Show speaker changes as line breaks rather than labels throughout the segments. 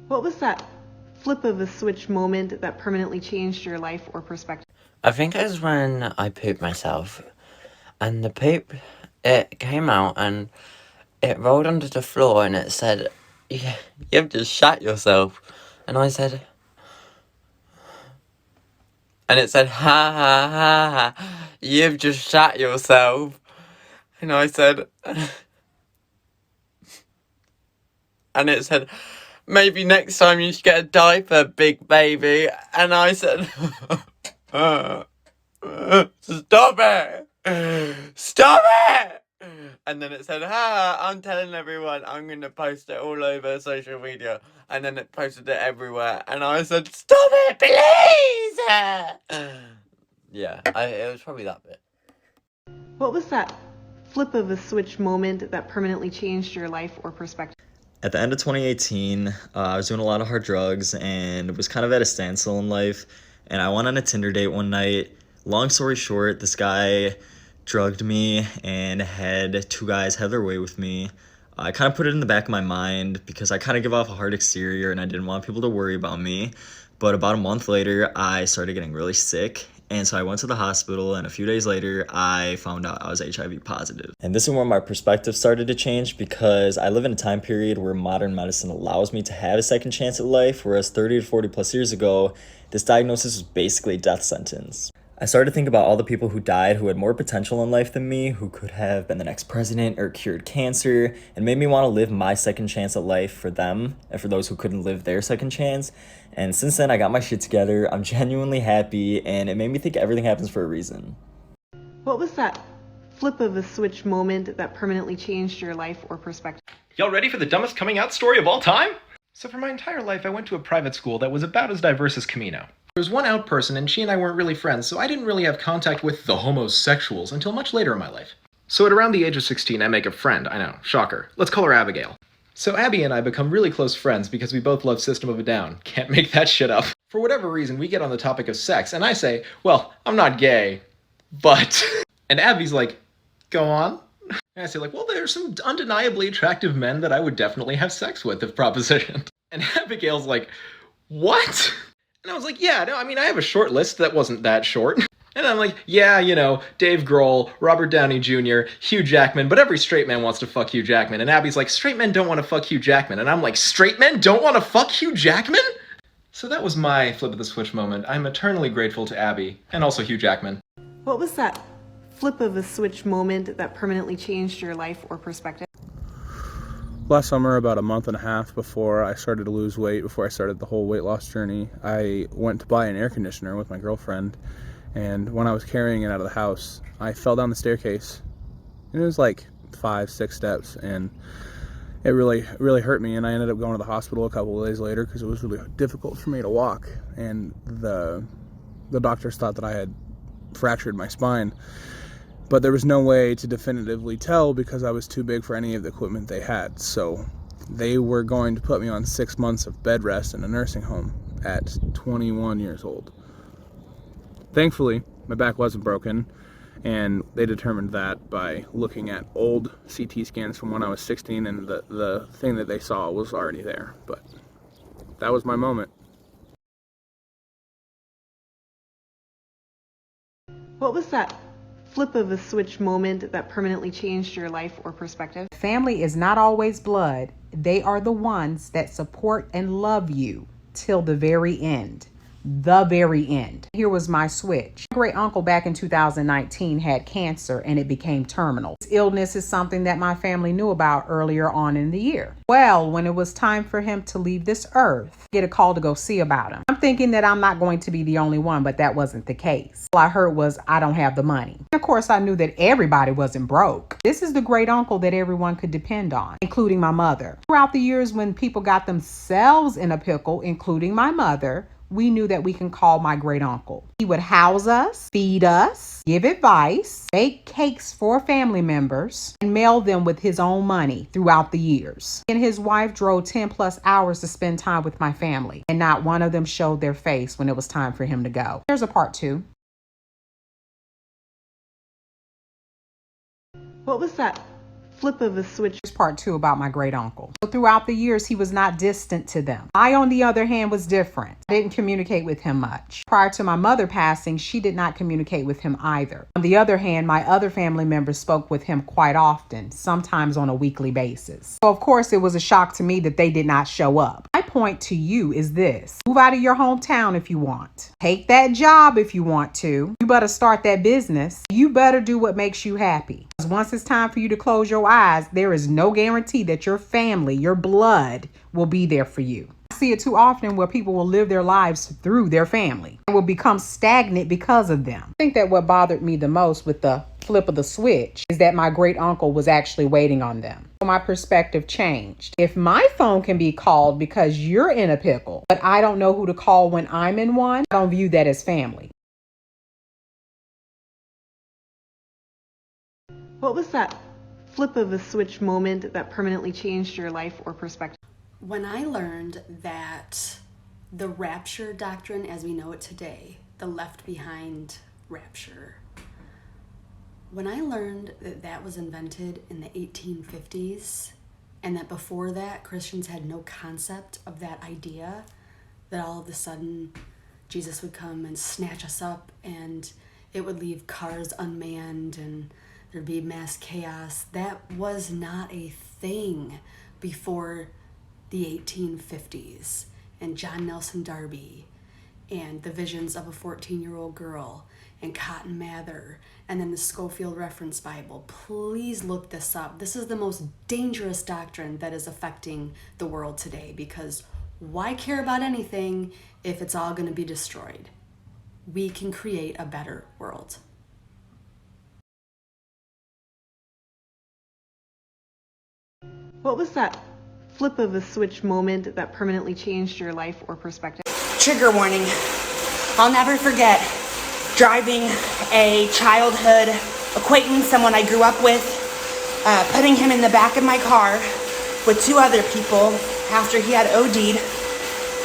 What was that flip of a switch moment that permanently changed your life or perspective?
I think it was when I pooped myself, and the poop, it came out and it rolled onto the floor and it said, "Yeah, you've just shat yourself." And I said, and it said, "Ha ha ha ha, you've just shat yourself." And I said, and it said, "Maybe next time you should get a diaper, big baby." And I said, "Stop it! Stop it!" And then it said, I'm telling everyone I'm going to post it all over social media. And then it posted it everywhere. And I said, "Stop it, please!" Yeah, it was probably that bit.
What was that flip of a switch moment that permanently changed your life or perspective?
At the end of 2018, I was doing a lot of hard drugs and was kind of at a standstill in life. And I went on a Tinder date one night. Long story short, this guy drugged me and had two guys have their way with me. I kind of put it in the back of my mind because I kind of give off a hard exterior and I didn't want people to worry about me. But about a month later, I started getting really sick. And so I went to the hospital, and a few days later, I found out I was HIV positive. And this is when my perspective started to change because I live in a time period where modern medicine allows me to have a second chance at life, whereas 30 to 40 plus years ago, this diagnosis was basically a death sentence. I started to think about all the people who died who had more potential in life than me, who could have been the next president or cured cancer, and made me want to live my second chance at life for them and for those who couldn't live their second chance. And since then, I got my shit together. I'm genuinely happy, and it made me think everything happens for a reason.
What was that flip of a switch moment that permanently changed your life or perspective?
Y'all ready for the dumbest coming out story of all time? So for my entire life, I went to a private school that was about as diverse as Camino. There was one out person, and she and I weren't really friends, so I didn't really have contact with the homosexuals until much later in my life. So at around the age of 16, I make a friend. I know, shocker. Let's call her Abigail. So Abby and I become really close friends because we both love System of a Down. Can't make that shit up. For whatever reason, we get on the topic of sex, and I say, well, I'm not gay, but... And Abby's like, go on. And I say, like, well, there's some undeniably attractive men that I would definitely have sex with if propositioned. And Abigail's like, what? And I was like, yeah, no, I mean, I have a short list that wasn't that short. And I'm like, yeah, you know, Dave Grohl, Robert Downey Jr., Hugh Jackman, but every straight man wants to fuck Hugh Jackman. And Abby's like, straight men don't want to fuck Hugh Jackman. And I'm like, straight men don't want to fuck Hugh Jackman? So that was my flip of the switch moment. I'm eternally grateful to Abby, and also Hugh Jackman.
What was that flip of a switch moment that permanently changed your life or perspective?
Last summer, about a month and a half before I started to lose weight, before I started the whole weight loss journey, I went to buy an air conditioner with my girlfriend. And when I was carrying it out of the house, I fell down the staircase. And it was like 5-6 steps, and it really hurt me. And I ended up going to the hospital a couple of days later because it was really difficult for me to walk. And the doctors thought that I had fractured my spine. But there was no way to definitively tell because I was too big for any of the equipment they had. So they were going to put me on 6 months of bed rest in a nursing home at 21 years old. Thankfully, my back wasn't broken, and they determined that by looking at old CT scans from when I was 16, and the thing that they saw was already there. But that was my moment.
What was that flip of a switch moment that permanently changed your life or perspective?
Family is not always blood. They are the ones that support and love you till the very end. The very end. Here was my switch. My great uncle back in 2019 had cancer and it became terminal. This illness is something that my family knew about earlier on in the year. Well, when it was time for him to leave this earth, get a call to go see about him. I'm thinking that I'm not going to be the only one, but that wasn't the case. All I heard was I don't have the money. Of course, I knew that everybody wasn't broke. This is the great uncle that everyone could depend on, including my mother. Throughout the years when people got themselves in a pickle, including my mother, we knew that we can call my great uncle. He would house us, feed us, give advice, bake cakes for family members, and mail them with his own money throughout the years. He and his wife drove 10 plus hours to spend time with my family, and not one of them showed their face when it was time for him to go. There's a part 2.
What was that flip of a switch.
Here's part two about my great uncle. So throughout the years, he was not distant to them. I, on the other hand, was different. I didn't communicate with him much. Prior to my mother passing, she did not communicate with him either. On the other hand, my other family members spoke with him quite often, sometimes on a weekly basis. So of course, it was a shock to me that they did not show up. My point to you is this: move out of your hometown if you want. Take that job if you want to. You better start that business. You better do what makes you happy. Because once it's time for you to close your eyes, there is no guarantee that your family, your blood, will be there for you. I see it too often where people will live their lives through their family and will become stagnant because of them. I think that what bothered me the most with the flip of the switch is that my great uncle was actually waiting on them. So my perspective changed. If my phone can be called because you're in a pickle, but I don't know who to call when I'm in one, I don't view that as family.
What was that flip of a switch moment that permanently changed your life or perspective?
When I learned that the rapture doctrine as we know it today, the left behind rapture, when I learned that that was invented in the 1850s and that before that Christians had no concept of that idea, that all of a sudden Jesus would come and snatch us up and it would leave cars unmanned and there'd be mass chaos, that was not a thing before the 1850s and John Nelson Darby and the visions of a 14-year-old girl and Cotton Mather and then the Schofield Reference Bible. Please look this up. This is the most dangerous doctrine that is affecting the world today, because why care about anything if it's all going to be destroyed? We can create a better world.
What was that flip of a switch moment that permanently changed your life or perspective?
Trigger warning. I'll never forget driving a childhood acquaintance, someone I grew up with, putting him in the back of my car with two other people after he had OD'd,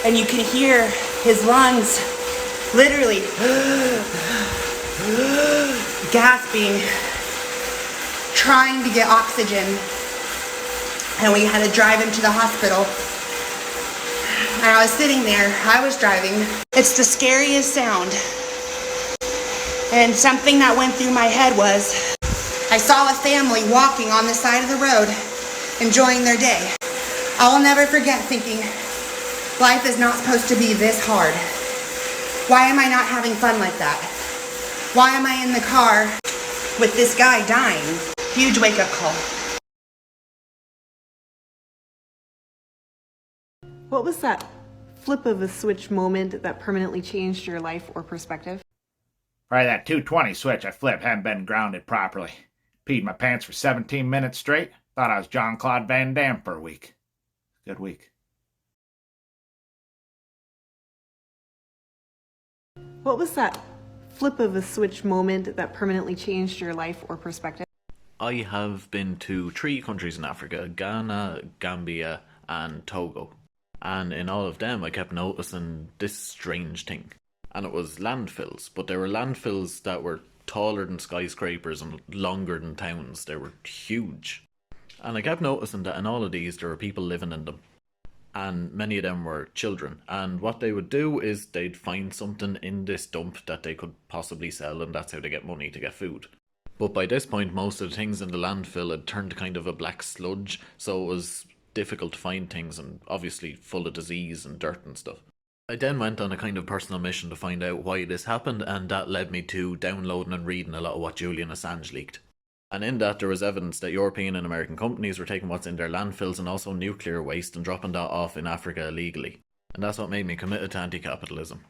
and you can hear his lungs literally gasping, trying to get oxygen, and we had to drive him to the hospital. And I was sitting there, I was driving. It's the scariest sound. And something that went through my head was, I saw a family walking on the side of the road, enjoying their day. I will never forget thinking, life is not supposed to be this hard. Why am I not having fun like that? Why am I in the car with this guy dying? Huge wake-up call.
What was that flip of a switch moment that permanently changed your life or perspective?
Probably that 220 switch I flipped hadn't been grounded properly. Peed my pants for 17 minutes straight. Thought I was Jean-Claude Van Damme for a week. Good week.
What was that flip of a switch moment that permanently changed your life or perspective?
I have been to 3 countries in Africa: Ghana, Gambia, and Togo. And in all of them, I kept noticing this strange thing. And it was landfills, but they were landfills that were taller than skyscrapers and longer than towns. They were huge. And I kept noticing that in all of these, there were people living in them. And many of them were children. And what they would do is they'd find something in this dump that they could possibly sell, and that's how they get money to get food. But by this point, most of the things in the landfill had turned kind of a black sludge, so it was difficult to find things and obviously full of disease and dirt and stuff. I then went on a kind of personal mission to find out why this happened, and that led me to downloading and reading a lot of what Julian Assange leaked. And in that, there was evidence that European and American companies were taking what's in their landfills and also nuclear waste and dropping that off in Africa illegally. And that's what made me committed to anti-capitalism.